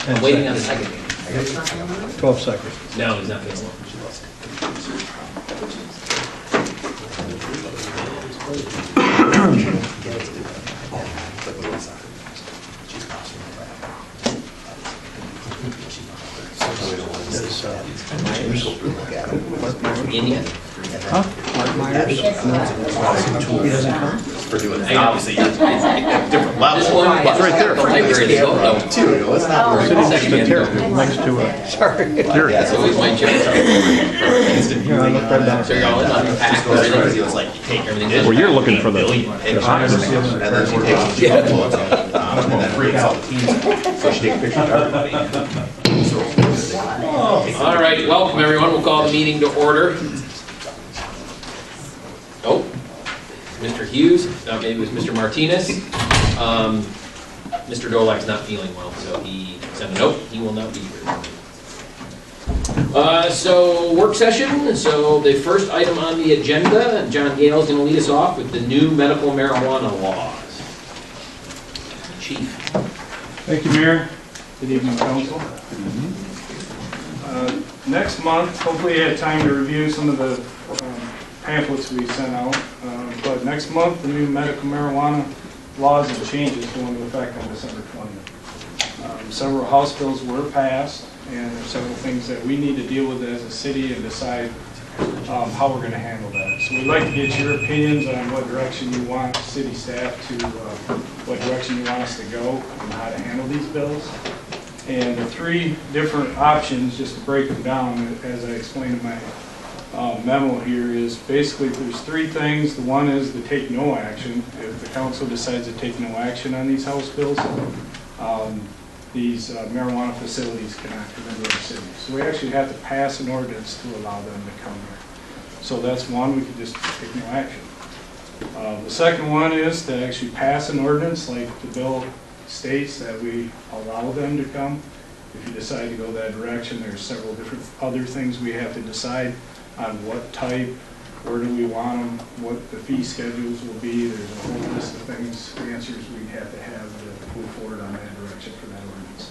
I'm waiting on the second. 12 seconds. No, he's not feeling well. Indian? Huh? Mark Myers? He doesn't come? For doing it. Obviously, you're at different levels. This one, It's right there. the library to go, though. Two, it's not Sitting next to Second the hand. next to it. Sorry. Here. That's always my joke. Here, I look right down. So you're all in on your pack, It everything? was like, you take Everything's this, Well, you're looking for the pictures, honors. and then she takes the photos of it, and then brings all the teams. So she takes pictures of everybody. All right, welcome everyone. We'll call the meeting to order. Oh, Mr. Hughes, maybe it was Mr. Martinez. Mr. Dolak's not feeling well, so he sent a note. He will not be here. So work session. So the first item on the agenda, John Gale's going to lead us off with the new medical marijuana laws. Chief. Thank you, Mayor. Good evening, Council. Next month, hopefully you had time to review some of the pamphlets we sent out. But next month, the new medical marijuana laws and changes go into effect on December 20th. Several House bills were passed, and there's several things that we need to deal with as a city and decide how we're going to handle that. So we'd like to get your opinions on what direction you want city staff to, what direction you want us to go and how to handle these bills. And the three different options, just to break them down, as I explained in my memo here, is basically there's three things. The one is to take no action. If the council decides to take no action on these House bills, these marijuana facilities cannot come into our city. So we actually have to pass an ordinance to allow them to come here. So that's one, we could just take no action. The second one is to actually pass an ordinance like the bill states that we allow them to come. If you decide to go that direction, there's several different other things we have to decide on what type, where do we want them, what the fee schedules will be. There's a whole list of things, answers we have to have to move forward on that direction for that ordinance.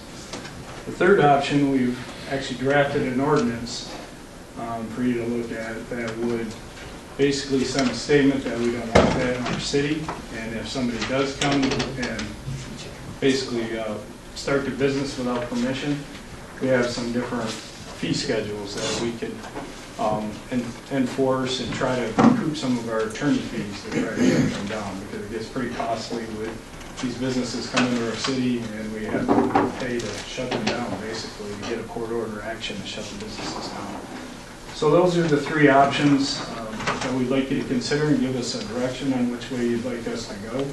The third option, we've actually drafted an ordinance for you to look at that would basically send a statement that we don't want that in our city, and if somebody does come and basically start their business without permission, we have some different fee schedules that we could enforce and try to recoup some of our attorney fees to try to shut them down, because it gets pretty costly with these businesses coming to our city and we have to pay to shut them down, basically, to get a court order action to shut the businesses down. So those are the three options that we'd like you to consider and give us a direction on which way you'd like us to go.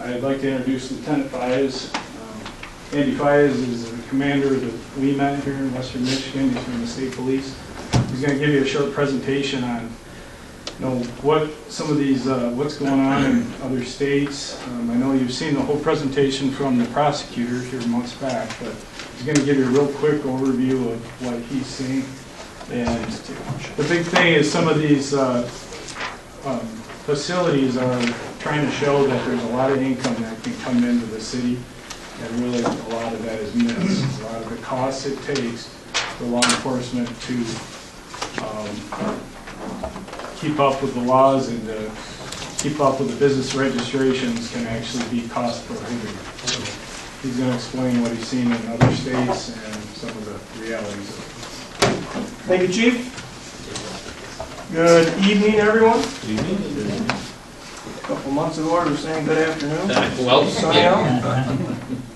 I'd like to introduce Lieutenant Faez. Andy Faez is the commander of the WEMAT here in Western Michigan. He's from the state police. He's going to give you a short presentation on, what some of these, what's going on in other states. I know you've seen the whole presentation from the prosecutor here months back, but he's going to give you a real quick overview of what he's seeing. And the big thing is some of these facilities are trying to show that there's a lot of income that can come into the city, and really a lot of that is missed. A lot of the costs it takes for law enforcement to keep up with the laws and keep up with the business registrations can actually be cost prohibitive. So he's going to explain what he's seen in other states and some of the realities of it. Thank you, Chief. Good evening, everyone. Good evening. A couple months ago, I was saying good afternoon. Well, Sunny out.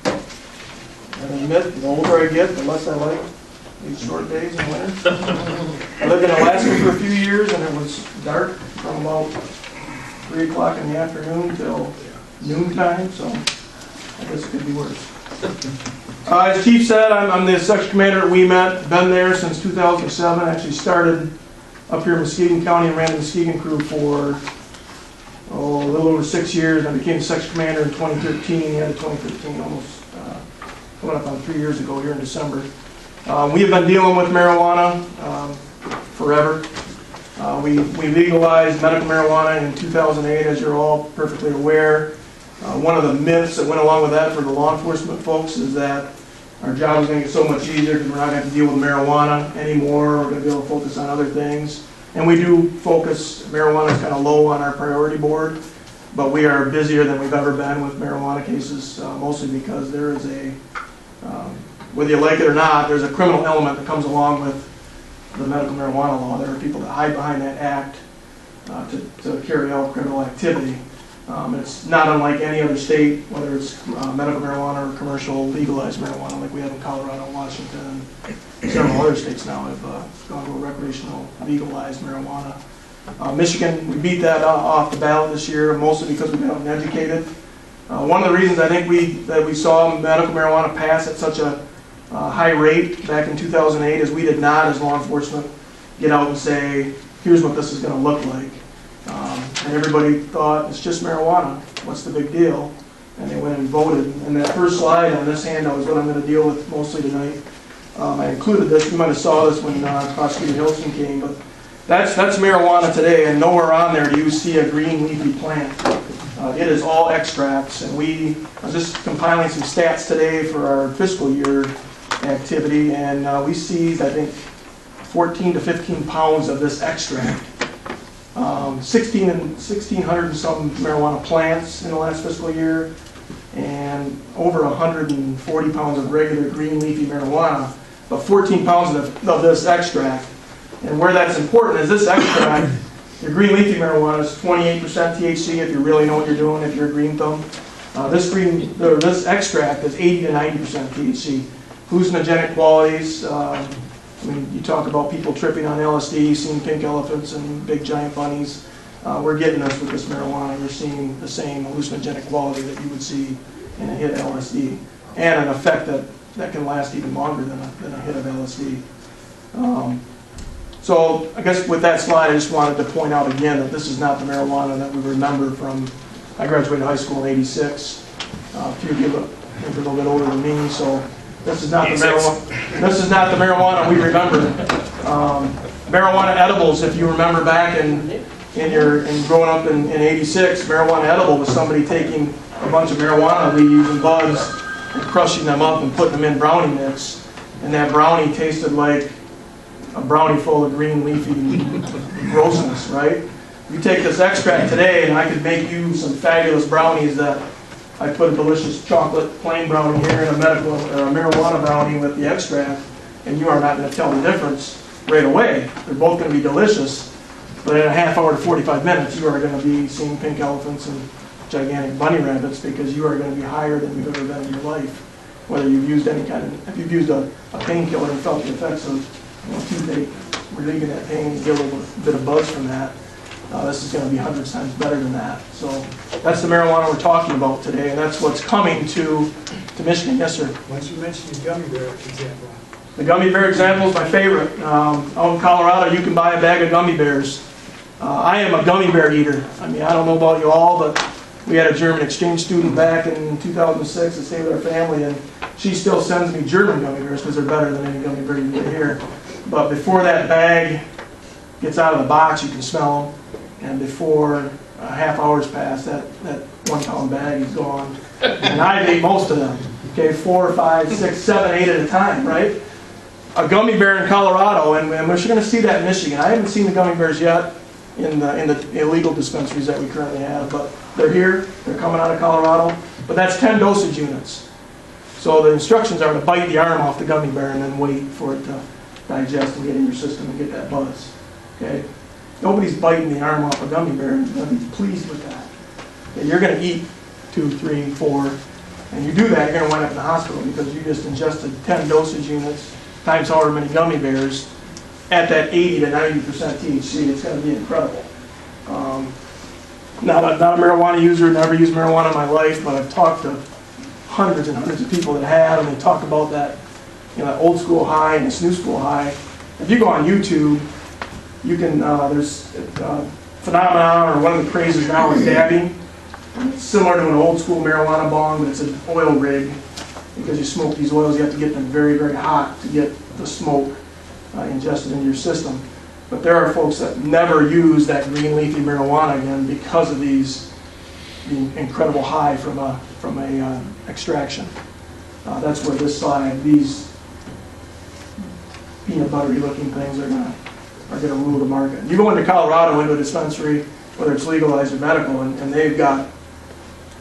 I admit, the older I get, the less I like these short days in winter. I lived in Alaska for a few years, and it was dark from about 3 o'clock in the afternoon till noontime, so I guess it could be worse. As Chief said, I'm the section commander at WEMAT. Been there since 2007. Actually started up here in Muskegon County and ran the Muskegon crew for a little over 6 years. I became section commander in 2013, the end of 2013, almost coming up on 3 years ago here in December. We have been dealing with marijuana forever. We legalized medical marijuana in 2008, as you're all perfectly aware. One of the myths that went along with that for the law enforcement folks is that our job is gonna get so much easier because we're not gonna have to deal with marijuana anymore. We're gonna be able to focus on other things. And we do focus, marijuana is kind of low on our priority board, but we are busier than we've ever been with marijuana cases, mostly because there is whether you like it or not, there's a criminal element that comes along with the medical marijuana law. There are people that hide behind that act to carry out criminal activity. It's not unlike any other state, whether it's medical marijuana or commercial legalized marijuana like we have in Colorado, Washington, and several other states now have gone to a recreational legalized marijuana. Michigan, we beat that off the ballot this year, mostly because we got educated. One of the reasons I think that we saw medical marijuana pass at such a high rate back in 2008 is we did not, as law enforcement, get out and say, here's what this is going to look like. And everybody thought, it's just marijuana, what's the big deal? And they went and voted. And that first slide on this handout is what I'm going to deal with mostly tonight. I included this, you might have saw this when Prosecutor Hilton came, but that's marijuana today, and nowhere on there do you see a green leafy plant. It is all extracts, and I was just compiling some stats today for our fiscal year activity, and we seized, I think, 14 to 15 pounds of this extract. 1,600 and some marijuana plants in the last fiscal year, and over 140 pounds of regular green leafy marijuana, but 14 pounds of this extract. And where that's important is this extract, your green leafy marijuana is 28% THC if you really know what you're doing, if you're a green thumb. This extract is 80 to 90% THC. Hallucinogenic qualities, I mean, you talk about people tripping on LSD, seeing pink elephants and big giant bunnies. We're getting this with this marijuana. We're seeing the same hallucinogenic quality that you would see in a hit of LSD, and an effect that can last even longer than a hit of LSD. So I guess with that slide, I just wanted to point out again that this is not the marijuana that we remember from, I graduated high school in '86. A few of you look maybe a little bit older than me, so this is not the marijuana. This is not the marijuana we remember. Marijuana edibles, if you remember back in growing up in '86, marijuana edible was somebody taking a bunch of marijuana leaves and buds and crushing them up and putting them in brownie mix, and that brownie tasted like a brownie full of green leafy grossness, right? You take this extract today, and I could make you some fabulous brownies that I put a delicious chocolate plain brownie here and a marijuana brownie with the extract, and you are not going to tell the difference right away. They're both going to be delicious, but in a half hour to 45 minutes, you are going to be seeing pink elephants and gigantic bunny rabbits because you are going to be higher than you've ever been in your life. Whether you've used if you've used a painkiller and felt the effects of toothache, relieving that pain, you get a little bit of buzz from that. This is going to be hundreds of times better than that. So that's the marijuana we're talking about today, and that's what's coming to Michigan. Yes, sir? Once you mentioned the gummy bear example. The gummy bear example is my favorite. Out in Colorado, you can buy a bag of gummy bears. I am a gummy bear eater. I mean, I don't know about you all, but we had a German exchange student back in 2006 that stayed with our family, and she still sends me German gummy bears because they're better than any gummy bear you get here. But before that bag gets out of the box, you can smell them. And before a half hour's passed, that 1 pound bag is gone. And I've ate most of them. Okay, 4, 5, 6, 7, 8 at a time, right? A gummy bear in Colorado, and we're going to see that in Michigan. I haven't seen the gummy bears yet in the illegal dispensaries that we currently have, but they're here. They're coming out of Colorado. But that's 10 dosage units. So the instructions are to bite the arm off the gummy bear and then wait for it to digest and get in your system and get that buzz. Okay. Nobody's biting the arm off a gummy bear and going to be pleased with that. Okay, you're going to eat 2, 3, 4, and you do that, you're going to wind up in the hospital because you just ingested 10 dosage units times however many gummy bears at that 80 to 90% THC. It's going to be incredible. Not a marijuana user, never used marijuana in my life, but I've talked to hundreds and hundreds of people that have, and they talk about that, that old school high and this new school high. If you go on YouTube, you can, there's a phenomenon, or one of the crazes now is dabbing. It's similar to an old school marijuana bong, but it's an oil rig. Because you smoke these oils, you have to get them very, very hot to get the smoke ingested into your system. But there are folks that never use that green leafy marijuana again because of the incredible high from a extraction. That's where this slide, these peanut buttery looking things are gonna rule the market. You go into Colorado, into a dispensary, whether it's legalized or medical, and they've got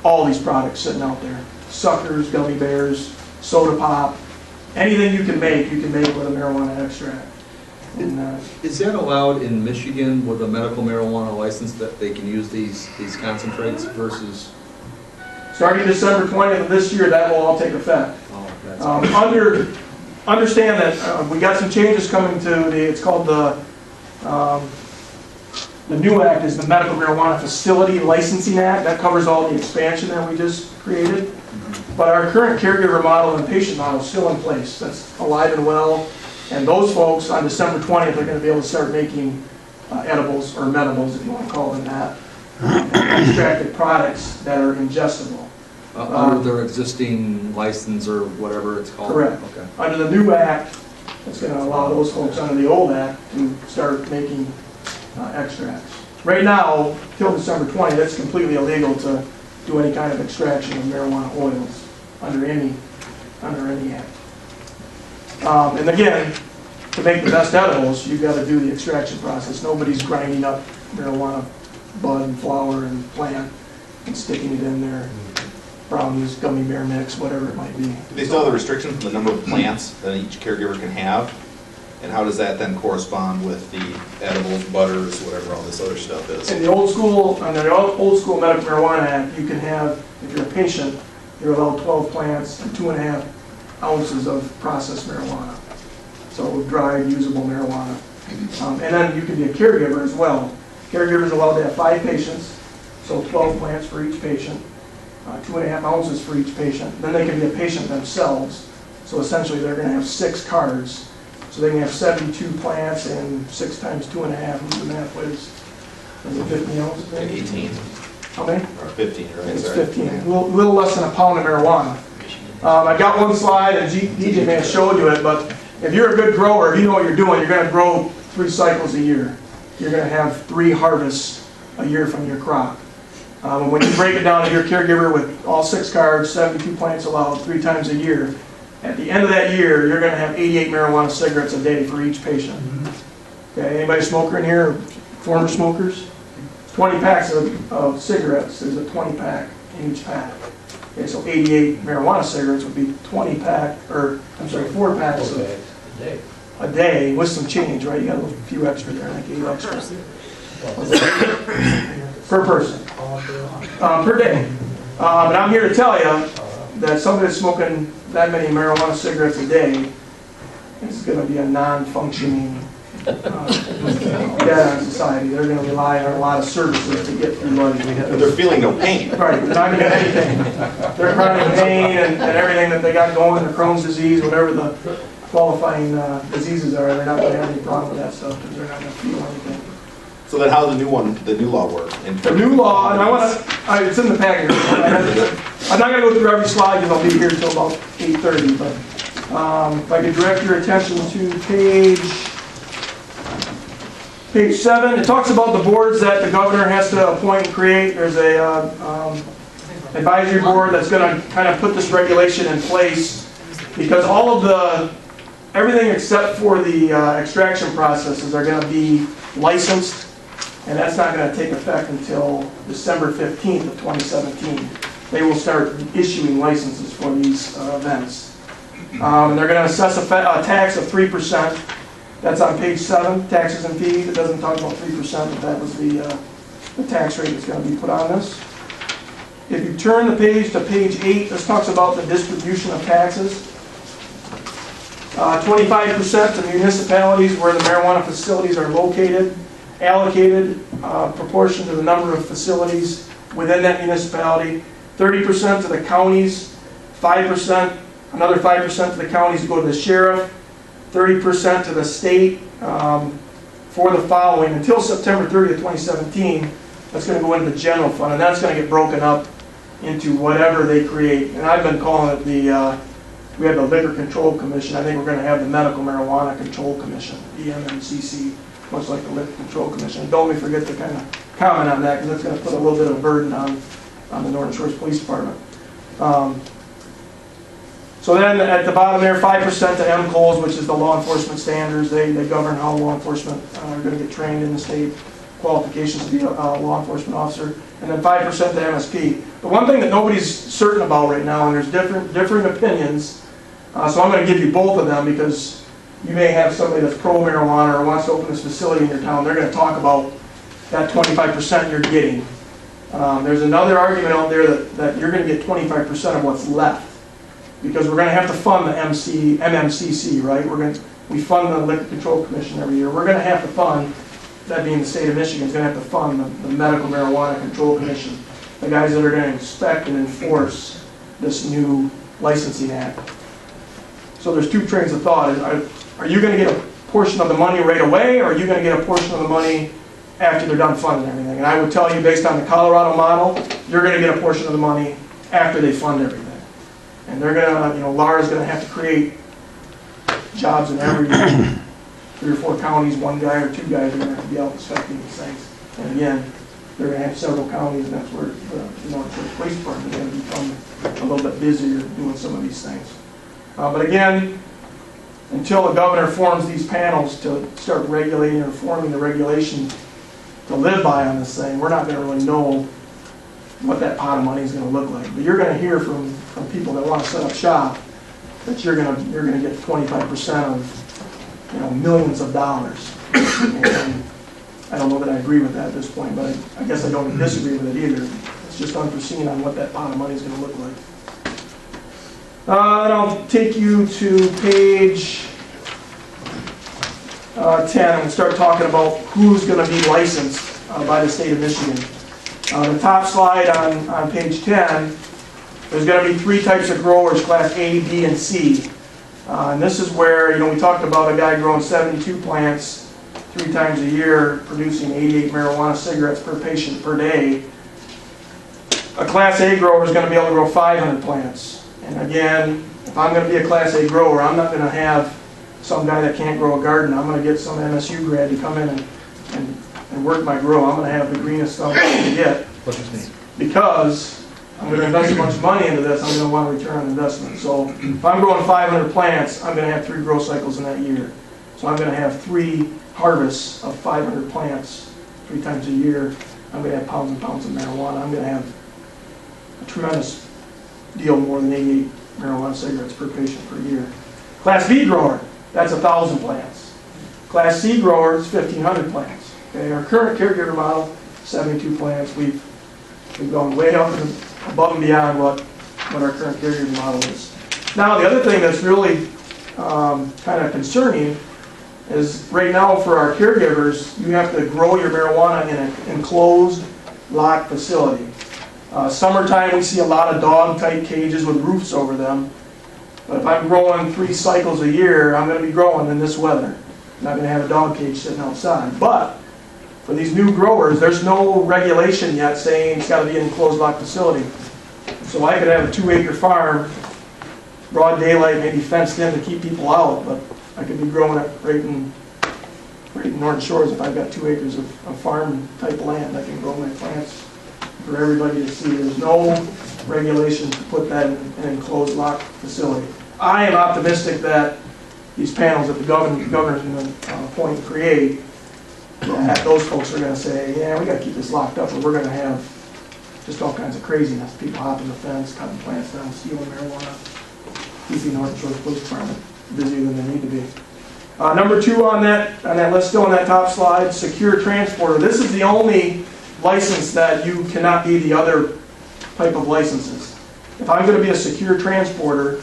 all these products sitting out there. Suckers, gummy bears, soda pop, anything you can make with a marijuana extract. And, Is that allowed in Michigan with a medical marijuana license that they can use these concentrates versus? starting December 20th of this year, that will all take effect. Oh, that's Understand that we got some changes coming to it's called the new act is the Medical Marijuana Facility Licensing Act. That covers all the expansion that we just created. But our current caregiver model and patient model is still in place. That's alive and well. And those folks on December 20th are going to be able to start making edibles or medibles, if you want to call them that, extracted products that are ingestible. under their existing license or whatever it's called? Correct. Okay. Under the new act, it's going to allow those folks under the old act to start making extracts. Right now, till December 20th, it's completely illegal to do any kind of extraction of marijuana oils under any act. And again, to make the best edibles, you've got to do the extraction process. Nobody's grinding up marijuana bud and flower and plant and sticking it in there. Brownies, gummy bear mix, whatever it might be. Do they still have the restriction from the number of plants that each caregiver can have? And how does that then correspond with the edibles, butters, whatever all this other stuff is? In the old school, under the old school Medical Marijuana Act, you can have, if you're a patient, you're allowed 12 plants and 2.5 ounces of processed marijuana. So dried, usable marijuana. And then you can be a caregiver as well. Caregiver is allowed to have 5 patients, so 12 plants for each patient, 2.5 ounces for each patient. Then they can be a patient themselves. So essentially they're going to have 6 cards. So they can have 72 plants and 6 times 2.5, who's the math is it 15 ounces? maybe? 18 How many? or 15, right? It's Sorry. 15, a little less than a pound of marijuana. I got one slide, and DJ may have showed you it, but if you're a good grower, if you know what you're doing, you're going to grow 3 cycles a year. You're going to have 3 harvests a year from your crop. When you break it down to your caregiver with all 6 cards, 72 plants allowed 3 times a year, at the end of that year, you're going to have 88 marijuana cigarettes a day for each patient. Okay, anybody smoker in here? Former smokers? 20 packs of cigarettes. There's a 20 pack in each pack. Okay, so 88 marijuana cigarettes would be 4 packs a day with some change, right? You got a few extra there, like 8 extra. Per person. Per day. But I'm here to tell you that somebody that's smoking that many marijuana cigarettes a day is going to be a non-functioning society. They're going to rely on a lot of services to get through life. But they're feeling no pain. Right, they're not going to get anything. They're chronic pain and everything that they got going, their Crohn's disease, whatever the qualifying diseases are, they're not going to have any problem with that stuff because they're not going to feel anything. So then how does the new law work? The new law, and it's in the package. I'm not going to go through every slide because I'll be here until about 8:30, but if I could direct your attention to page 7, it talks about the boards that the governor has to appoint and create. There's a advisory board that's going to kind of put this regulation in place because everything except for the extraction processes are going to be licensed. And that's not going to take effect until December 15th of 2017. They will start issuing licenses for these events. And they're going to assess a tax of 3%. That's on page 7, taxes and fees. It doesn't talk about 3%, but that was the tax rate that's going to be put on this. If you turn the page to page 8, this talks about the distribution of taxes. 25% to municipalities where the marijuana facilities are located, allocated proportion to the number of facilities within that municipality, 30% to the counties, 5%, another 5% to the counties go to the sheriff, 30% to the state for the following. Until September 30th, 2017, that's going to go into the general fund, and that's going to get broken up into whatever they create. And I've been calling it we have the Liquor Control Commission. I think we're going to have the Medical Marijuana Control Commission, EMMCC. Much like the Liquor Control Commission. Don't let me forget to kind of comment on that because that's going to put a little bit of a burden on the Northern Shores Police Department. 30% So then at the bottom there, 5% to MCOs, which is the law enforcement standards. They govern how law enforcement are going to get trained in the state, qualifications to be a law enforcement officer. And then 5% to MSP. The one thing that nobody's certain about right now, and there's differing opinions, so I'm going to give you both of them because you may have somebody that's pro-marijuana or wants to open this facility in your town. They're going to talk about that 25% you're getting. There's another argument out there that you're going to get 25% of what's left. Because we're going to have to fund the MMCC, right? We fund the Liquor Control Commission every year. We're going to have to fund, that being the state of Michigan, is going to have to fund the Medical Marijuana Control Commission, the guys that are going to inspect and enforce this new licensing act. So there's two trains of thought. Are you going to get a portion of the money right away, or are you going to get a portion of the money after they're done funding everything? And I would tell you, based on the Colorado model, you're going to get a portion of the money after they fund everything. And they're gonna, Lara's gonna have to create jobs in every 3 or 4 counties. One guy or 2 guys are gonna have to be out inspecting these things. And again, they're gonna have several counties, and that's where the police department is gonna become a little bit busier doing some of these things. But again, until the governor forms these panels to start regulating or forming the regulations to live by on this thing, we're not gonna really know what that pot of money is going to look like. But you're going to hear from people that want to set up shop that you're going to get 25% of millions of dollars. And I don't know that I agree with that at this point, but I guess I don't disagree with it either. It's just unforeseen on what that pot of money is going to look like. And I'll take you to page 10 and start talking about who's going to be licensed by the state of Michigan. The top slide on page 10, there's going to be 3 types of growers, class A, B, and C. And this is where, we talked about a guy growing 72 plants 3 times a year, producing 88 marijuana cigarettes per patient per day. A class A grower is going to be able to grow 500 plants. And again, if I'm going to be a class A grower, I'm not going to have some guy that can't grow a garden. I'm going to get some MSU grad to come in and work my grow. I'm going to have the greenest stuff I can get. Because I'm going to invest a bunch of money into this, I'm going to want a return on investment. So if I'm growing 500 plants, I'm going to have 3 grow cycles in that year. So I'm going to have 3 harvests of 500 plants 3 times a year. I'm going to have pounds and pounds of marijuana. I'm going to have a tremendous deal, more than 88 marijuana cigarettes per patient per year. Class B grower, that's 1,000 plants. Class C grower is 1,500 plants. Okay, our current caregiver model, 72 plants. We've gone way up and above and beyond what our current caregiver model is. Now, the other thing that's really kind of concerning is right now for our caregivers, you have to grow your marijuana in an enclosed, locked facility. Summertime, we see a lot of dog-type cages with roofs over them. But if I'm growing 3 cycles a year, I'm going to be growing in this weather. I'm not going to have a dog cage sitting outside. But for these new growers, there's no regulation yet saying it's got to be an enclosed, locked facility. So I could have a 2-acre farm, broad daylight, maybe fenced in to keep people out, but I could be growing it right in Norton Shores if I've got 2 acres of farm-type land. I can grow my plants for everybody to see. There's no regulation to put that in an enclosed, locked facility. I am optimistic that these panels that the governor's going to appoint and create, that those folks are going to say, yeah, we got to keep this locked up, or we're going to have just all kinds of craziness. People hopping the fence, cutting plants down, stealing marijuana, keeping Norton Shores Police Department busier than they need to be. Number 2 on that list, still on that top slide, secure transporter. This is the only license that you cannot be the other type of licenses. If I'm going to be a secure transporter,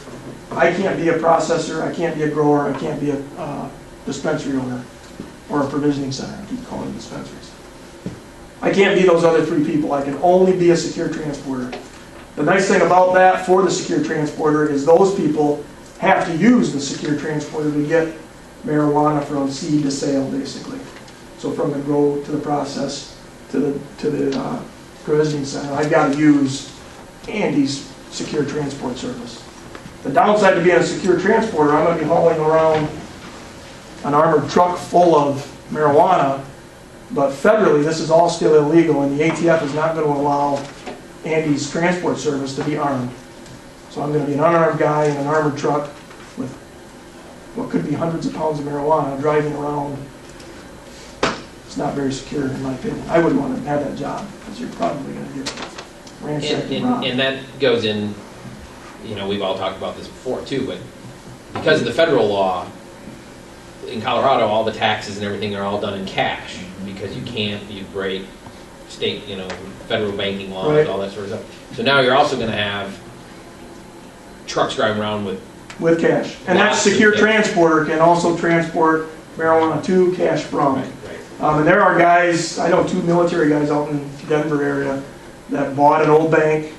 I can't be a processor, I can't be a grower, I can't be a dispensary owner or a provisioning center. I keep calling them dispensaries. I can't be those other 3 people. I can only be a secure transporter. The nice thing about that for the secure transporter is those people have to use the secure transporter to get marijuana from seed to sale, basically. So from the grow to the process to the provisioning center, I've got to use Andy's secure transport service. The downside to being a secure transporter, I'm going to be hauling around an armored truck full of marijuana, but federally this is all still illegal, and the ATF is not going to allow Andy's transport service to be armed. So I'm gonna be an unarmed guy in an armored truck with what could be hundreds of pounds of marijuana driving around. It's not very secure, in my opinion. I wouldn't want to have that job, because you're probably gonna get ransacked and robbed. And that goes in, you know, we've all talked about this before too, but because of the federal law, in Colorado, all the taxes and everything are all done in cash, because you break state, you know, federal banking laws, Right. all that sort of stuff. So now you're also gonna have trucks driving around with, With cash. And that Lots of secure cash. transporter can also transport marijuana to, cash from. right. And there are guys, I know 2 military guys out in Denver area that bought an old bank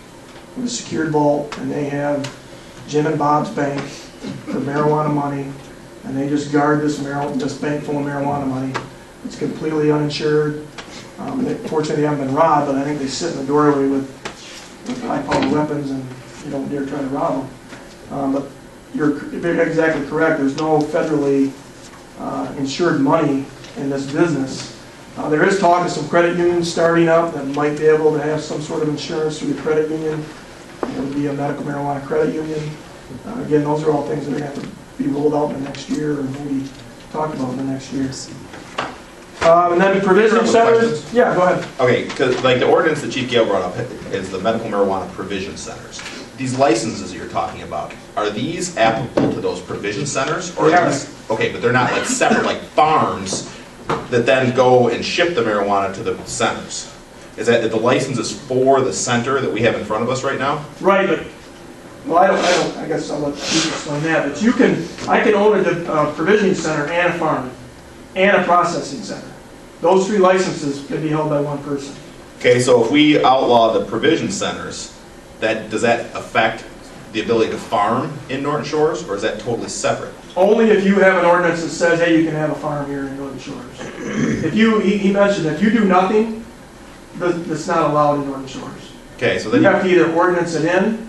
with a secured vault, and they have Jim and Bob's bank for marijuana money, and they just guard this bank full of marijuana money. It's completely uninsured. Fortunately, they haven't been robbed, but I think they sit in the doorway with high-powered weapons, and you don't dare try to rob them. But you're exactly correct. There's no federally insured money in this business. There is talk of some credit unions starting up that might be able to have some sort of insurance through the credit union. It would be a medical marijuana credit union. Again, those are all things that are going to have to be rolled out in the next year, or maybe talked about in the next year. And then the provision centers. Yeah, go ahead. Okay, because like the ordinance that Chief Gale brought up is the medical marijuana provision centers. These licenses that you're talking about, are these applicable to those provision centers? Or They are are. these, okay, but they're not like separate, like farms that then go and ship the marijuana to the centers? Is that the license is for the center that we have in front of us right now? Right, but, well, I guess I'll let you explain that, but I can own a provisioning center and a farm, and a processing center. Those 3 licenses can be held by one person. Okay, so if we outlaw the provision centers, does that affect the ability to farm in Norton Shores, or is that totally separate? Only if you have an ordinance that says, hey, you can have a farm here in Northern Shores. If he mentioned, if you do nothing, that's not allowed in Northern Shores. Okay, so You then have to either ordinance it in,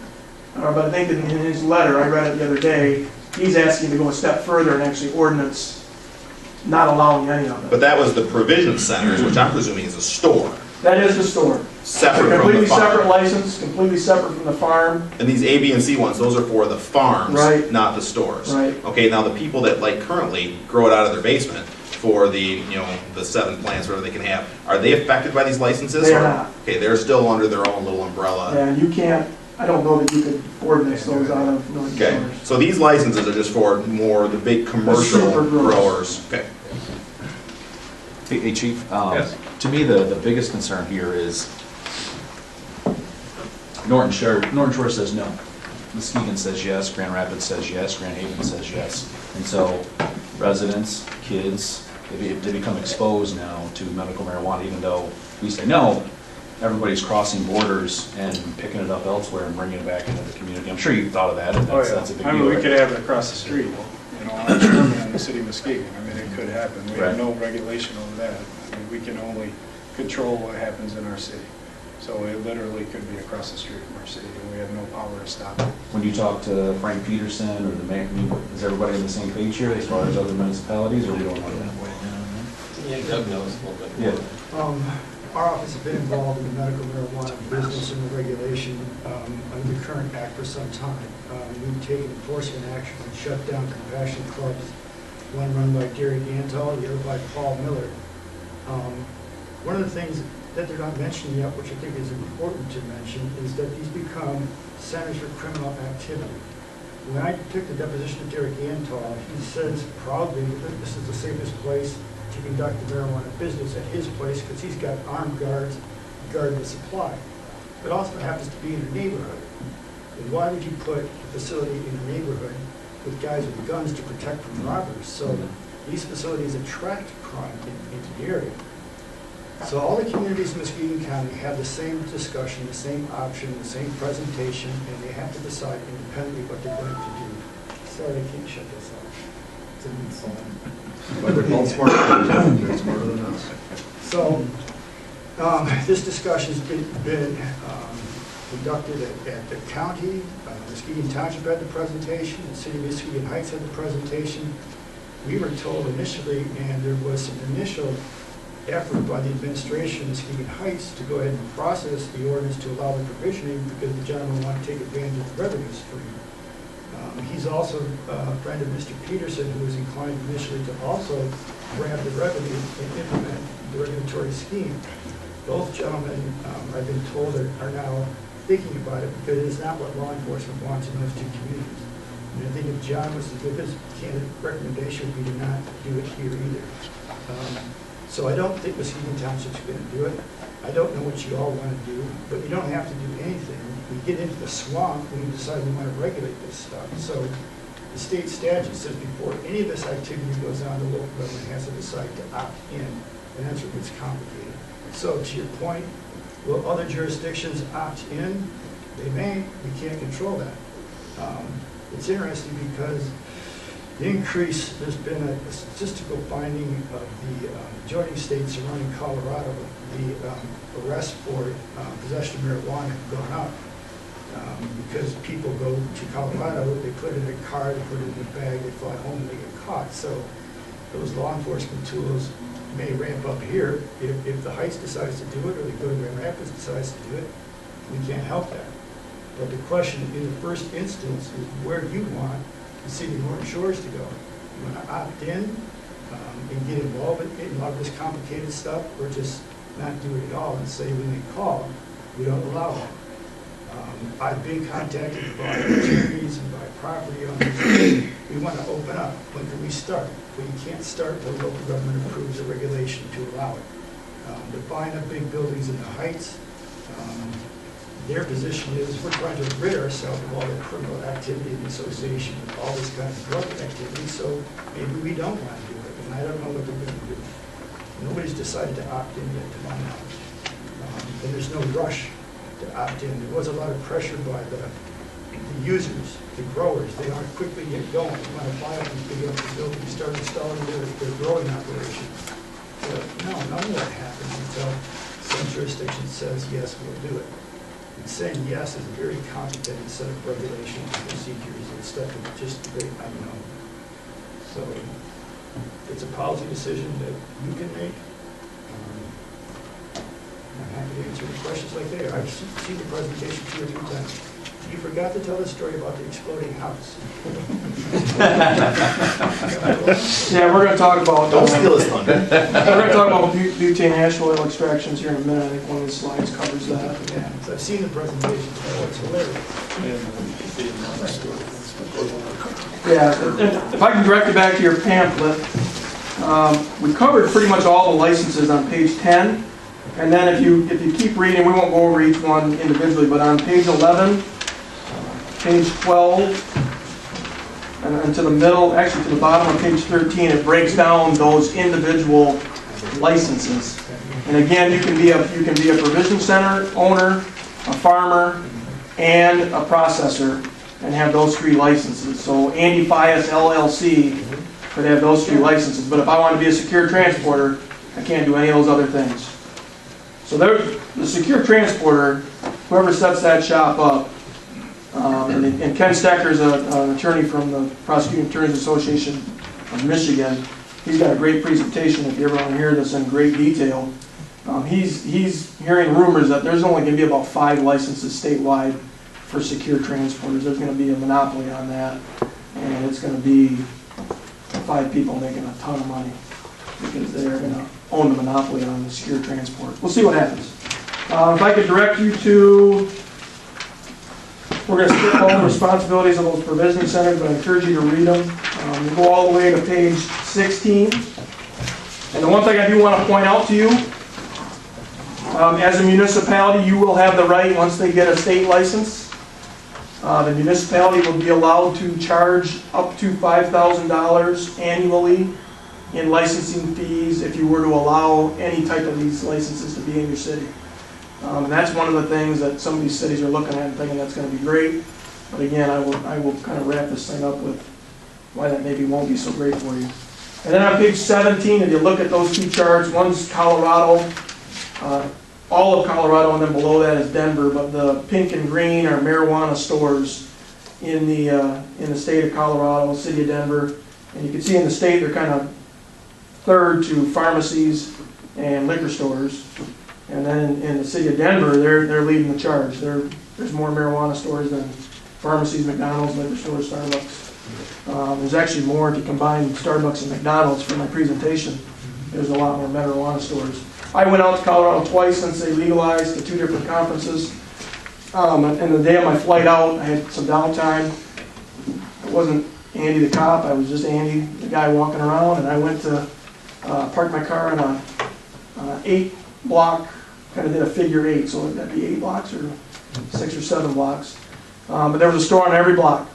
but I think in his letter, I read it the other day, he's asking to go a step further and actually ordinance not allowing any of but it. that was the provision centers, which I'm presuming is a store, That is the store. separate from Completely the farm. separate license, completely separate from the farm. And these A, B, and C ones, those are for the farms, Right. not the stores. Right. Okay, now the people that like currently grow it out of their basement for the, the 7 plants, whatever they can have, are they affected by these licenses? They are or- not. Okay, they're still under their own little umbrella. And you can't, I don't know that you could ordinance those out of Northern Okay, Shores. so these licenses are just for more the big commercial super growers. growers. Okay. Hey, Chief. Yes. To me, the biggest concern here is Norton Shore says no. Muskegon says yes, Grand Rapids says yes, Grand Haven says yes. And so residents, kids, they become exposed now to medical marijuana, even though we say no. Everybody's crossing borders and picking it up elsewhere and bringing it back into the community. I'm sure you've thought of that, and Oh, that's a yeah. big I deal. mean, we right? could have it across the street, on Sherman in the city of Muskegon. I mean, it could happen. We have Right. no regulation over that. I mean, we can only control what happens in our city. So it literally could be across the street from our city, and we have no power to stop it. When you talk to Frank Peterson or the mayor, is everybody on the same page here as far as other municipalities, or we don't know that? Yeah, Doug knows a little bit. Yeah. Our office has been involved in the medical marijuana business and the regulation under the current act for some time. We've taken enforcement action and shut down compassion clubs, one run by Gary Gantel, the other by Paul Miller. One of the things that they're not mentioning yet, which I think is important to mention, is that these become centers for criminal activity. When I took the deposition of Derek Gantel, he says proudly that this is the safest place to conduct the marijuana business at his place because he's got armed guards guarding the supply. It also happens to be in a neighborhood. And why would you put a facility in a neighborhood with guys with guns to protect from robbers? So these facilities attract crime into the area. So all the communities in Muskegon County have the same discussion, the same option, the same presentation, and they have to decide independently what they're going to do. Sorry, I can't shut this off. It's a new phone. But they're called smart, they're smarter than us. So, this discussion's been conducted at the county, Muskegon Township had the presentation, the city of Muskegon Heights had the presentation. We were told initially, and there was some initial effort by the administration in Muskegon Heights to go ahead and process the ordinance to allow the provisioning because the gentleman wanted to take advantage of the revenue stream. He's also a friend of Mr. Peterson, who was inclined initially to also grab the revenue and implement the regulatory scheme. Both gentlemen, I've been told, are now thinking about it because it is not what law enforcement wants in those two communities. And I think if John was to give his candidate recommendation, we did not do it here either. So I don't think Muskegon Township's going to do it. I don't know what you all want to do, but you don't have to do anything. We get into the swamp when we decide we want to regulate this stuff. So the state statute says before any of this activity goes on, the local government has to decide to opt in, and that's what gets complicated. So to your point, will other jurisdictions opt in? They may. We can't control that. It's interesting because the increase, there's been a statistical finding of the adjoining states surrounding Colorado, the arrests for possession of marijuana have gone up because people go to Colorado, they put it in a car, they put it in a bag, they fly home, and they get caught. So those law enforcement tools may ramp up here if the Heights decides to do it or the Grand Rapids decides to do it. We can't help that. But the question in the first instance is where do you want the city of Norton Shores to go? You want to opt in and get involved in a lot of this complicated stuff, or just not do it at all and say when they call, we don't allow it? I've been contacted by attorneys and by property owners. We want to open up. When can we start? Well, you can't start until local government approves a regulation to allow it. They're buying up big buildings in the Heights. Their position is we're trying to rid ourselves of all the criminal activity in association with all this kind of drug activity, so maybe we don't want to do it, and I don't know what they're going to do. Nobody's decided to opt in yet, to my knowledge. And there's no rush to opt in. There was a lot of pressure by the users, the growers. They want to quickly get going. They want to buy up and big up the building, start installing their growing operation. But no, none of that happens until some jurisdiction says, yes, we'll do it. And saying yes is a very complicated set of regulations and procedures and stuff that's just very unknown. So it's a policy decision that you can make. I'm happy to answer any questions like that. I've seen the presentation 2 or 3 times. You forgot to tell the story about the exploding house. Yeah, we're going to talk about. Don't steal his thunder. We're going to talk about butane ash oil extractions here in a minute. I think one of the slides covers that. Yeah, so I've seen the presentation. Oh, it's hilarious. Yeah, if I can direct it back to your pamphlet, we covered pretty much all the licenses on page 10. And then if you keep reading, we won't go over each one individually, but on page 11, page 12, and to the middle, actually to the bottom of page 13, it breaks down those individual licenses. And again, you can be a provision center owner, a farmer, and a processor, and have those 3 licenses. So Andy Fias LLC could have those 3 licenses. But if I want to be a secure transporter, I can't do any of those other things. So the secure transporter, whoever sets that shop up, and Ken Stecker is an attorney from the Prosecuting Attorneys Association of Michigan. He's got a great presentation if you ever want to hear this in great detail. He's hearing rumors that there's only going to be about 5 licenses statewide for secure transporters. There's going to be a monopoly on that, and it's going to be 5 people making a ton of money because they're going to own the monopoly on the secure transport. We'll see what happens. If I could direct you to, we're going to skip all the responsibilities of those provisioning centers, but I encourage you to read them. We'll go all the way to page 16. And the one thing I do want to point out to you, as a municipality, you will have the right, once they get a state license, the municipality will be allowed to charge up to $5,000 annually in licensing fees if you were to allow any type of these licenses to be in your city. And that's one of the things that some of these cities are looking at and thinking that's going to be great. But again, I will kind of wrap this thing up with why that maybe won't be so great for you. And then on page 17, if you look at those 2 charts, one's Colorado, all of Colorado, and then below that is Denver. But the pink and green are marijuana stores in the state of Colorado, city of Denver. And you can see in the state they're kind of third to pharmacies and liquor stores. And then in the city of Denver, they're leading the charge. There's more marijuana stores than pharmacies, McDonald's, liquor stores, Starbucks. There's actually more, if you combine Starbucks and McDonald's for my presentation, there's a lot more marijuana stores. I went out to Colorado twice since they legalized to 2 different conferences. And the day of my flight out, I had some downtime. It wasn't Andy the cop, I was just Andy, the guy walking around, and I went to park my car in a 8 block, kind of did a figure 8, so that'd be 8 blocks or 6 or 7 blocks. But there was a store on every block.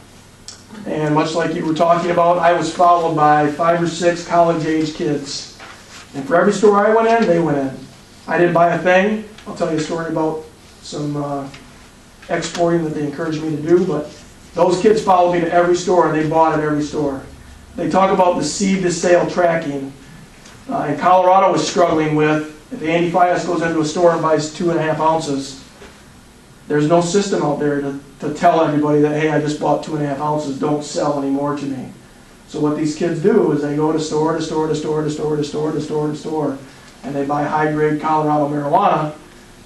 And much like you were talking about, I was followed by 5 or 6 college-age kids. And for every store I went in, they went in. I didn't buy a thing. I'll tell you a story about some exporting that they encouraged me to do, but those kids followed me to every store, and they bought at every store. They talk about the seed-to-sale tracking. And Colorado was struggling with, if Andy Fias goes into a store and buys 2.5 ounces, there's no system out there to tell everybody that, hey, I just bought 2.5 ounces, don't sell anymore to me. So what these kids do is they go to store to store to store to store to store to store to store, and they buy high-grade Colorado marijuana,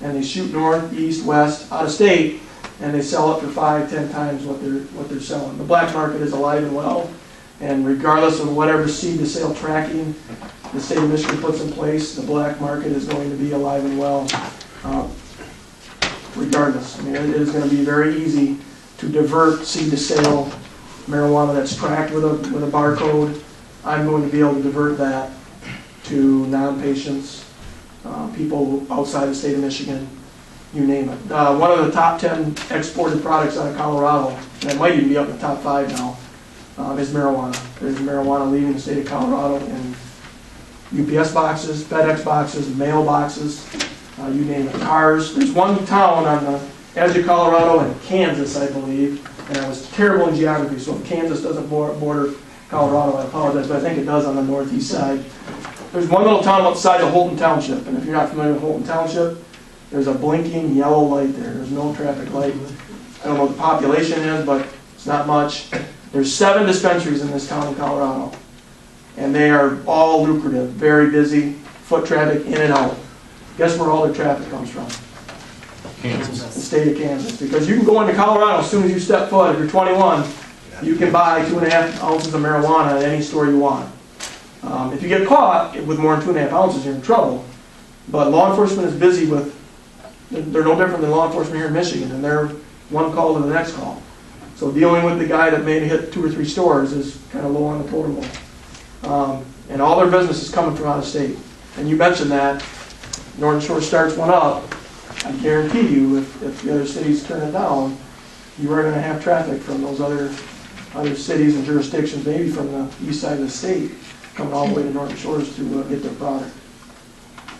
and they shoot north, east, west, out of state, and they sell it for 5-10 times what they're selling. The black market is alive and well, and regardless of whatever seed-to-sale tracking the state of Michigan puts in place, the black market is going to be alive and well. Regardless, I mean, it is going to be very easy to divert seed-to-sale marijuana that's tracked with a barcode. I'm going to be able to divert that to non-patients, people outside the state of Michigan, you name it. One of the top 10 exported products out of Colorado, and it might even be up in the top 5 now, is marijuana. There's marijuana leaving the state of Colorado in UPS boxes, FedEx boxes, mail boxes, you name it, cars. There's one town on the edge of Colorado and Kansas, I believe, and I was terrible in geography, so if Kansas doesn't border Colorado, I apologize, but I think it does on the northeast side. There's one little town outside of Holton Township, and if you're not familiar with Holton Township, there's a blinking yellow light there. There's no traffic light. I don't know what the population is, but it's not much. There's 7 dispensaries in this town in Colorado, and they are all lucrative, very busy, foot traffic in and out. Guess where all the traffic comes from? Kansas. The state of Kansas. Because you can go into Colorado as soon as you step foot. If you're 21, you can buy 2.5 ounces of marijuana at any store you want. If you get caught with more than 2.5 ounces, you're in trouble. But law enforcement is busy with, they're no different than law enforcement here in Michigan, and they're one call to the next call. So dealing with the guy that maybe hit 2 or 3 stores is kind of low on the totem pole. And all their business is coming from out of state. And you mentioned that Norton Shore starts one up. I guarantee you, if the other cities turn it down, you are going to have traffic from those other cities and jurisdictions, maybe from the east side of the state, coming all the way to Norton Shores to get their product.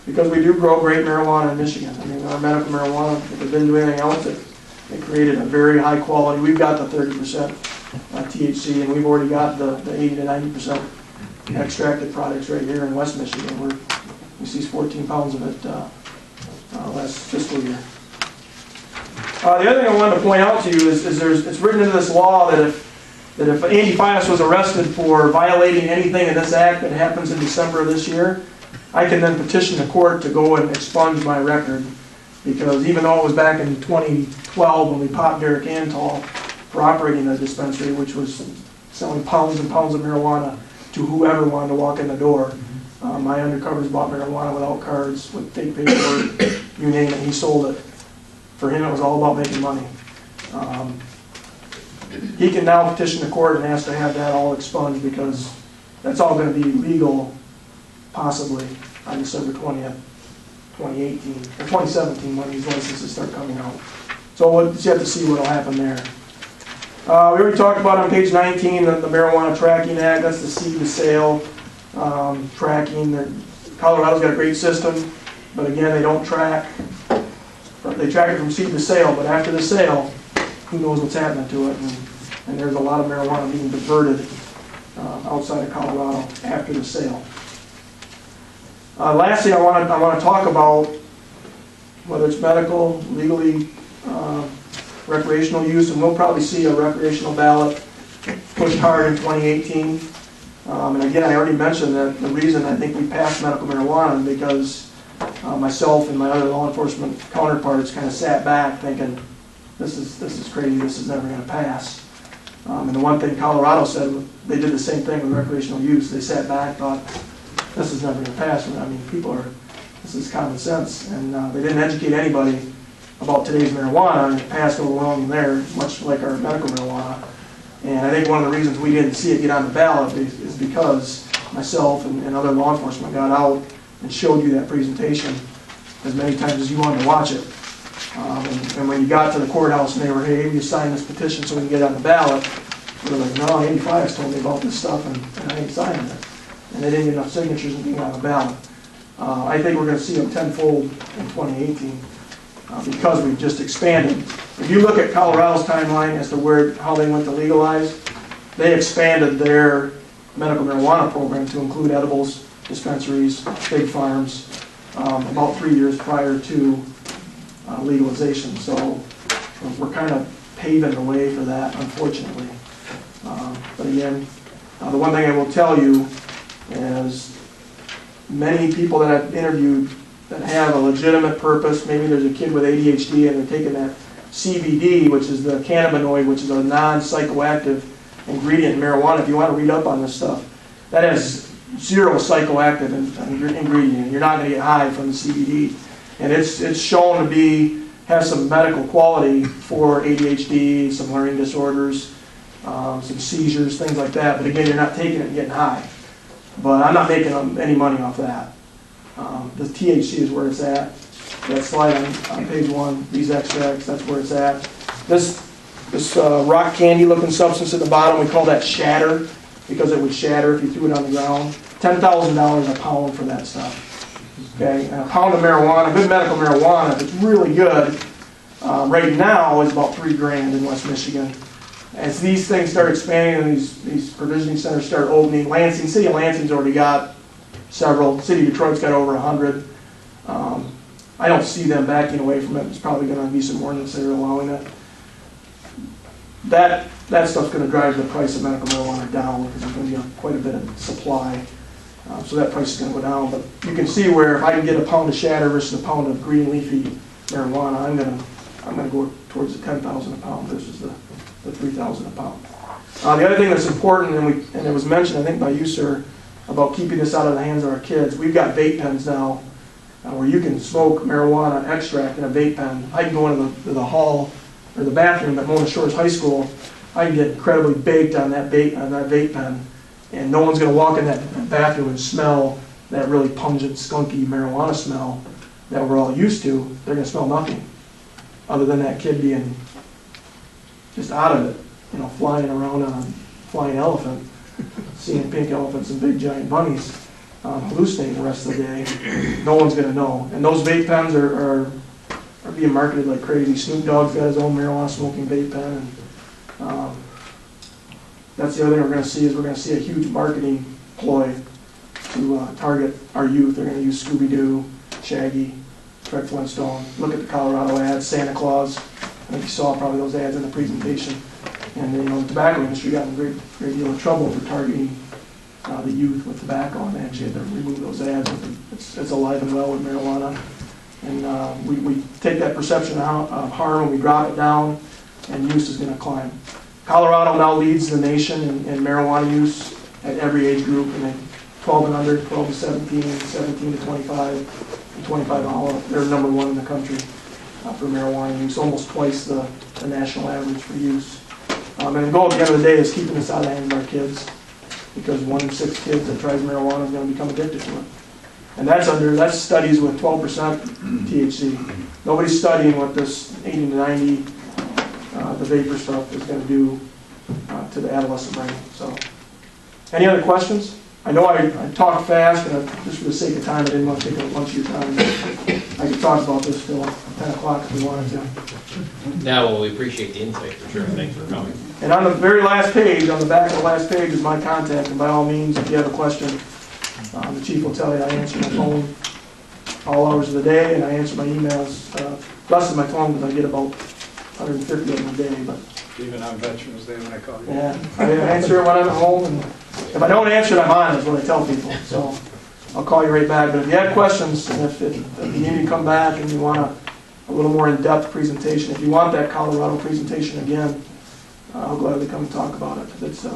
Because we do grow great marijuana in Michigan. I mean, our medical marijuana, if they didn't do anything else, it created a very high quality. We've got the 30% THC, and we've already got the 80 to 90% extracted products right here in West Michigan. We seized 14 pounds of it last fiscal year. The other thing I wanted to point out to you is it's written into this law that if Andy Fias was arrested for violating anything in this act that happens in December of this year, I can then petition the court to go and expunge my record, because even though it was back in 2012 when we popped Derek Antal for operating a dispensary, which was selling pounds and pounds of marijuana to whoever wanted to walk in the door, my undercovers bought marijuana without cards, with fake paperwork, you name it, he sold it. For him, it was all about making money. He can now petition the court and ask to have that all expunged, because that's all going to be legal, possibly, on December 20th, 2018, or 2017, when these licenses start coming out. So we'll just have to see what will happen there. We already talked about on page 19, the Marijuana Tracking Act. That's the seed-to-sale tracking. Colorado's got a great system, but again, they don't track. They track it from seed to sale, but after the sale, who knows what's happening to it? And there's a lot of marijuana being diverted outside of Colorado after the sale. Lastly, I want to talk about whether it's medical, legally, recreational use, and we'll probably see a recreational ballot pushed hard in 2018. And again, I already mentioned that the reason I think we passed medical marijuana is because myself and my other law enforcement counterparts kind of sat back thinking, this is crazy, this is never going to pass. And the one thing Colorado said, they did the same thing with recreational use. They sat back, thought, this is never going to pass. I mean, this is common sense. And they didn't educate anybody about today's marijuana, and it passed overwhelmingly there, much like our medical marijuana. And I think one of the reasons we didn't see it get on the ballot is because myself and other law enforcement got out and showed you that presentation as many times as you wanted to watch it. And when you got to the courthouse and they were, hey, you sign this petition so we can get it on the ballot, we were like, no, 85 has told me about this stuff and I ain't signing it. And they didn't get enough signatures to get it on the ballot. I think we're going to see them tenfold in 2018 because we've just expanded. If you look at Colorado's timeline as to how they went to legalize, they expanded their medical marijuana program to include edibles, dispensaries, big farms, about 3 years prior to legalization. So we're kind of paving the way for that, unfortunately. But again, the one thing I will tell you is many people that I've interviewed that have a legitimate purpose, maybe there's a kid with ADHD and they're taking that CBD, which is the cannabinoid, which is a non-psychoactive ingredient in marijuana. If you want to read up on this stuff, that has zero psychoactive ingredient. You're not going to get high from the CBD. And it's shown to have some medical quality for ADHD, some learning disorders, some seizures, things like that. But again, you're not taking it and getting high. But I'm not making any money off that. The THC is where it's at. That slide on page 1, these extracts, that's where it's at. This rock candy looking substance at the bottom, we call that shatter because it would shatter if you threw it on the ground. $10,000 a pound for that stuff. Okay, and a pound of marijuana, good medical marijuana, if it's really good, right now is about $3 grand in West Michigan. As these things start expanding and these provisioning centers start opening, City of Lansing's already got several. City of Detroit's got over 100. I don't see them backing away from it. It's probably going to be some ordinance that are allowing it. That stuff's going to drive the price of medical marijuana down because there's going to be quite a bit of supply. So that price is going to go down. But you can see where if I can get a pound of shatter versus a pound of green leafy marijuana, I'm going to go towards the $10,000 a pound versus the $3,000 a pound. The other thing that's important, and it was mentioned I think by you, sir, about keeping this out of the hands of our kids. We've got vape pens now where you can smoke marijuana extract in a vape pen. I can go into the hall or the bathroom at Mona Shores High School. I can get incredibly baked on that vape pen, and no one's going to walk in that bathroom and smell that really pungent, skunky marijuana smell that we're all used to. They're going to smell nothing other than that kid being just out of it, flying around on a flying elephant, seeing pink elephants and big giant bunnies, hallucinating the rest of the day. No one's going to know. And those vape pens are being marketed like crazy. Snoop Dogg's got his own marijuana smoking vape pen. And that's the other thing we're going to see is we're going to see a huge marketing ploy to target our youth. They're going to use Scooby-Doo, Shaggy, Fred Flintstone. Look at the Colorado ads, Santa Claus. I think you saw probably those ads in the presentation. And the tobacco industry got in a great deal of trouble for targeting the youth with tobacco, and they actually had to remove those ads. It's alive and well with marijuana. And we take that perception of harm and we drop it down, and use is going to climb. Colorado now leads the nation in marijuana use at every age group. 12 and under, 12 to 17, 17 to 25, and 25 and all. They're number 1 in the country for marijuana use, almost twice the national average for use. And the goal at the end of the day is keeping this out of the hands of our kids, because 1 in 6 kids that tries marijuana is going to become addicted to it. And that's studies with 12% THC. Nobody's studying what this 80 to 90, the vapor stuff, is going to do to the adolescent brain. So, any other questions? I know I talked fast, and just for the sake of time, I didn't want to take up a bunch of your time. I could talk about this till 10 o'clock if we wanted to. No, well, we appreciate the insight for sure. Thanks for coming. And on the very last page, on the back of the last page is my contact, and by all means, if you have a question, the chief will tell you I answer my phone all hours of the day, and I answer my emails less than my phone because I get about 150 of them a day. But Even on Veterans Day when I call you. yeah, I answer it when I'm at home, and If I don't answer it, I'm on, is what I tell people, so I'll call you right back. But if you have questions, and if you need me to come back and you want a little more in-depth presentation, if you want that Colorado presentation again, I'll gladly come and talk about it, because it's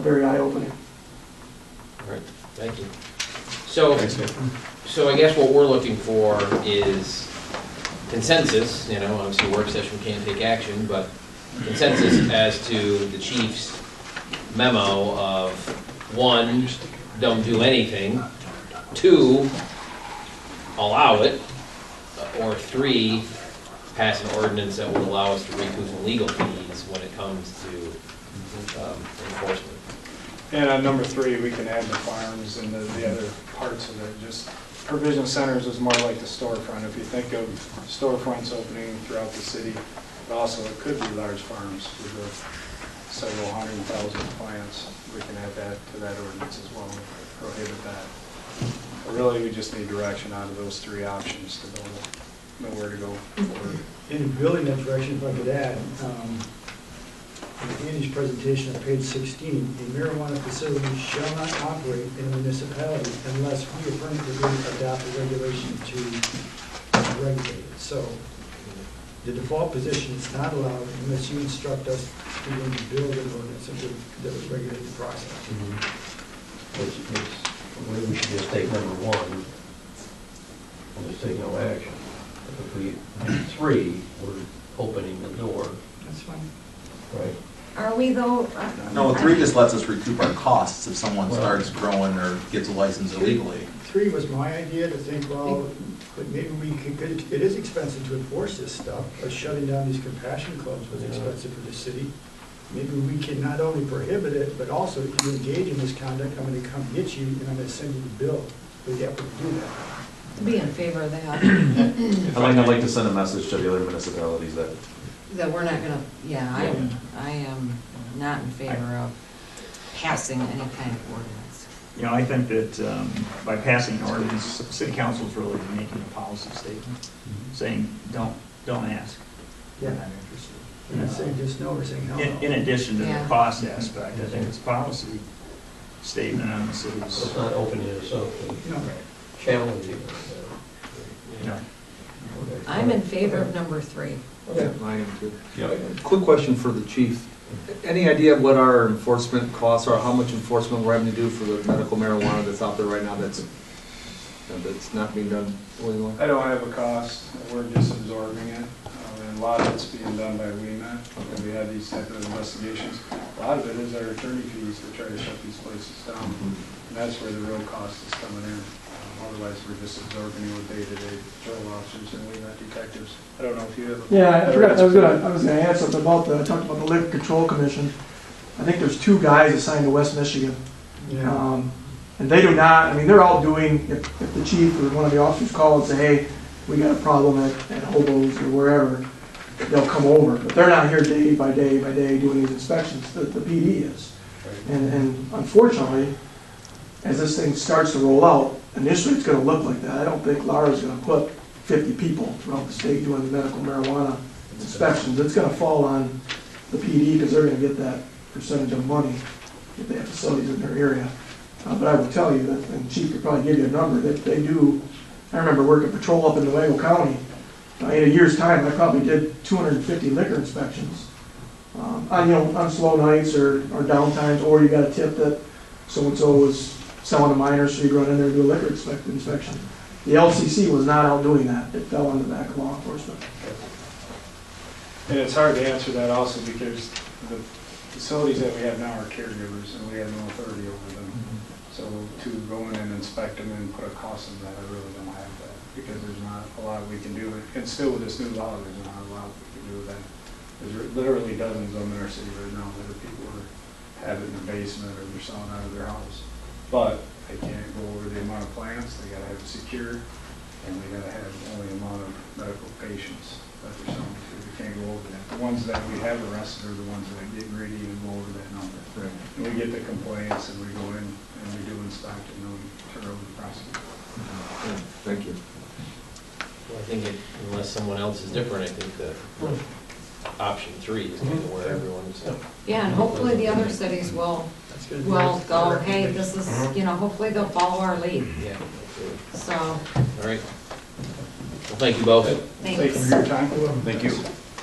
very eye-opening. All right, thank you. So I guess what we're looking for is consensus, you know, obviously work session can't take action, but consensus as to the chief's memo of, 1, don't do anything, 2, allow it, or 3, pass an ordinance that would allow us to recoup some legal fees when it comes to enforcement. And on number 3, we can add the farms and the other parts of it. Just provision centers is more like the storefront. If you think of storefronts opening throughout the city, but also it could be large farms with several 100,000 plants. We can add that to that ordinance as well, prohibit that. But really, we just need direction out of those 3 options to know where to go forward. In building that direction, if I could add, in Andy's presentation on page 16, a marijuana facility shall not operate in a municipality unless we affirmatively adopt a regulation to regulate it. So the default position is not allowed unless you instruct us to begin to build an ordinance that would regulate the process. Maybe we should just take number 1 and just take no action. If we do 3, we're opening the door, That's fine. right? Are we though? No, 3 just lets us recoup our costs if someone starts growing or gets a license illegally. 3 was my idea to think, well, but maybe we could, it is expensive to enforce this stuff, but shutting down these compassion clubs was expensive for the city. Maybe we can not only prohibit it, but also if you engage in this conduct, I'm gonna come get you and I'm gonna send you the bill. We have to do that. To be in favor of that, I'd like to send a message to the other municipalities that that we're not gonna, I am not in favor of passing any kind of ordinance. You know, I think that by passing an ordinance, city council is really making a policy statement, saying, don't ask. We're not interested. We're not saying just no, we're saying hell no. In addition to the Yeah. cost aspect, I think it's a policy statement on the city's. It's not opening us up and No. challenging us. No. I'm in favor of number 3. Yeah, I am too. Yeah. Quick question for the chief. Any idea of what our enforcement costs are, how much enforcement we're having to do for the medical marijuana that's out there right now that's not being done legally? I don't have a cost, we're just absorbing it, and a lot of it's being done by WEMA, and we have these type of investigations. A lot of it is our attorney fees to try to shut these places down, and that's where the real cost is coming in. Otherwise, we're just absorbing it with day-to-day patrol officers and WEMA detectives. I don't know if you have. Yeah, I forgot, I was gonna add something about I talked about the Liquor Control Commission. I think there's 2 guys assigned to West Michigan. Yeah. And they do not, I mean, they're all doing, if the chief or one of the officers call and say, hey, we got a problem at Hobo's or wherever, they'll come over. But they're not here day by day by day doing these inspections, the PD is. And unfortunately, as this thing starts to roll out, initially it's gonna look like that. I don't think Laura's gonna put 50 people throughout the state doing the medical marijuana inspections. It's gonna fall on the PD because they're gonna get that percentage of money if they have facilities in their area. But I will tell you that, and Chief could probably give you a number, that they do, I remember working patrol up in Nuevo County. In a year's time, I probably did 250 liquor inspections. On slow nights or downtimes, or you got a tip that so-and-so was selling to minors, so you run in there and do a liquor inspection. The LCC was not out doing that. It fell on the back of law enforcement. And it's hard to answer that also because the facilities that we have now are caregivers and we have no authority over them. So to go in and inspect them and put a cost on that, I really don't have that because there's not a lot we can do. And still with this new law, there's not a lot we can do with that. There's literally dozens of them in our city right now that are people who have it in their basement or they're selling out of their house. But they can't go over the amount of plants, they gotta have it secure, and they gotta have only the amount of medical patients that they're selling to. We can't go over that. The ones that we have arrested are the ones that get greedy and go over that number. Right. And we get the complaints and we go in and we do inspect and then we turn over the prosecute. Thank you. Well, I think unless someone else is different, I think the option 3 is kind of where everyone's. Yeah, and hopefully the other cities will will go, hey, this is, hopefully they'll follow our lead. Yeah. So, All right. Well, thank you both. Thank you thanks. for your time. Thank you.